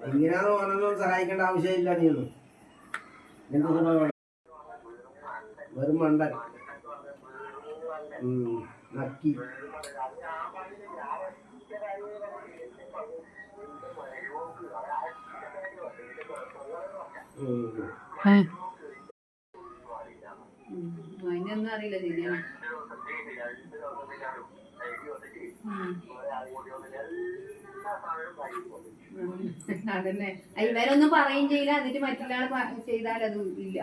ഇങ്ങനെയാണോ ഓനൊന്നും സഹായിക്കേണ്ട ആവശ്യമില്ല. നീയൊന്നും വെറും മണ്ടൻ നക്കി. അതിനൊന്നും അറിയില്ല ശരിയാണ്. അതന്നെ ഇവരൊന്നും പറയുകയും ചെയ്യില്ല, എന്നിട്ട് മറ്റുള്ള ചെയ്താൽ അത് ഇല്ല.